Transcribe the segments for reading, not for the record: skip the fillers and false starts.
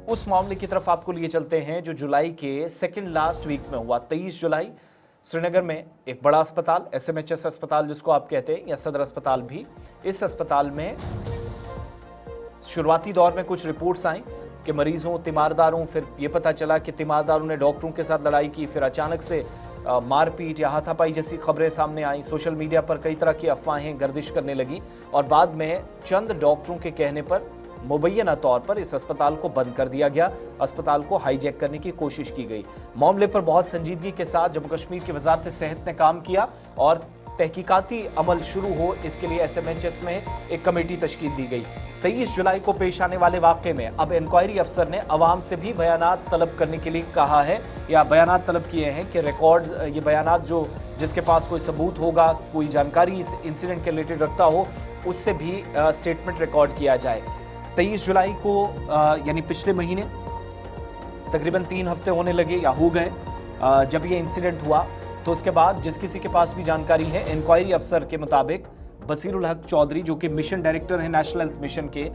उस मामले की तरफ आपको लिए चलते हैं जो जुलाई के सेकंड लास्ट वीक में हुआ। 23 जुलाई श्रीनगर में एक बड़ा अस्पताल, SMHS अस्पताल जिसको आप कहते हैं, या सदर अस्पताल भी, इस अस्पताल में शुरुआती दौर में कुछ रिपोर्ट्स आई कि मरीजों, तीमारदारों, फिर ये पता चला कि तीमारदारों ने डॉक्टरों के साथ लड़ाई की, फिर अचानक से मारपीट या हाथापाई जैसी खबरें सामने आई। सोशल मीडिया पर कई तरह की अफवाहें गर्दिश करने लगी और बाद में चंद डॉक्टरों के कहने पर मुबैना तौर पर इस अस्पताल को बंद कर दिया गया, अस्पताल को हाईजैक करने की कोशिश की गई। मामले पर बहुत संजीदगी के साथ जम्मू कश्मीर की वजारत सेहत ने काम किया और तहकीकाती अमल शुरू हो, इसके लिए SMHS में एक कमेटी तश्कील दी गई। 23 जुलाई को पेश आने वाले वाकये में अब इंक्वायरी अफसर ने अवाम से भी बयानात तलब करने के लिए कहा है, या बयानात तलब किए हैं कि रिकॉर्ड, ये बयानात जो जिसके पास कोई सबूत होगा, कोई जानकारी इस इंसिडेंट के रिलेटेड रखता हो, उससे भी स्टेटमेंट रिकॉर्ड किया जाए। 23 जुलाई को यानी पिछले महीने तकरीबन 3 हफ्ते होने लगे या हो गए जब ये इंसिडेंट हुआ, तो उसके बाद जिस किसी के पास भी जानकारी है, इंक्वायरी अफसर के मुताबिक बसीरुल हक चौधरी जो कि मिशन डायरेक्टर हैं नेशनल हेल्थ मिशन के,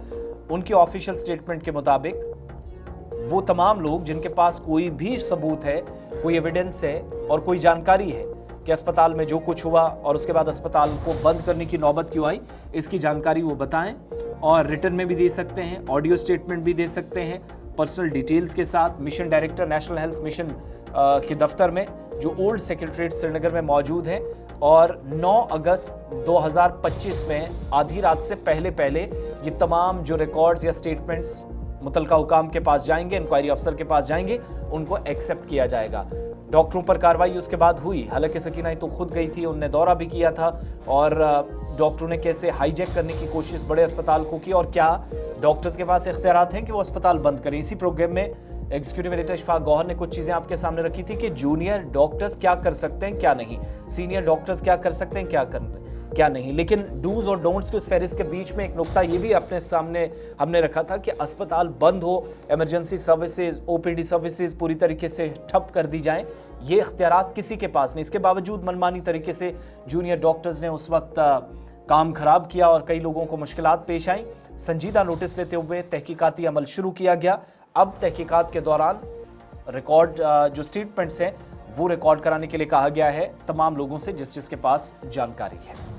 उनके ऑफिशियल स्टेटमेंट के मुताबिक वो तमाम लोग जिनके पास कोई भी सबूत है, कोई एविडेंस है और कोई जानकारी है कि अस्पताल में जो कुछ हुआ और उसके बाद अस्पताल को बंद करने की नौबत क्यों आई, इसकी जानकारी वो बताएं और रिटर्न में भी दे सकते हैं, ऑडियो स्टेटमेंट भी दे सकते हैं, पर्सनल डिटेल्स के साथ। Mission director national health mission के दफ्तर में जो ओल्ड सेक्रेटरीट श्रीनगर में मौजूद है, और 9 अगस्त 2025 में आधी रात से पहले ये तमाम जो रिकॉर्ड्स या स्टेटमेंट्स मुतलका हुकाम के पास जाएंगे, इंक्वायरी अफसर के पास जाएंगे, उनको एक्सेप्ट किया जाएगा। डॉक्टरों पर कार्रवाई उसके बाद हुई। हालांकि सकीना तो खुद गई थी, उनने दौरा भी किया था और डॉक्टरों ने कैसे हाईजैक करने की कोशिश बड़े अस्पताल को की और क्या डॉक्टर्स के पास इख्तियारात हैं कि वो अस्पताल बंद करें। इसी प्रोग्राम में एग्जीक्यूटिव एडिटर इशफाक गौहर ने कुछ चीजें आपके सामने रखी थी कि जूनियर डॉक्टर्स क्या कर सकते हैं, क्या नहीं, सीनियर डॉक्टर्स क्या कर सकते हैं, क्या नहीं। लेकिन डूज और डोंट्स के उस फहरिस्त के बीच में एक नुक्ता ये भी अपने सामने हमने रखा था कि अस्पताल बंद हो, इमरजेंसी सर्विसेज, OPD सर्विसेज पूरी तरीके से ठप कर दी जाएं, ये इख्तियारात किसी के पास नहीं। इसके बावजूद मनमानी तरीके से जूनियर डॉक्टर्स ने उस वक्त काम खराब किया और कई लोगों को मुश्किलात पेश आई। संजीदा नोटिस लेते हुए तहकीकाती अमल शुरू किया गया। अब तहकीकात के दौरान रिकॉर्ड जो स्टेटमेंट्स हैं वो रिकॉर्ड कराने के लिए कहा गया है तमाम लोगों से जिसके पास जानकारी है।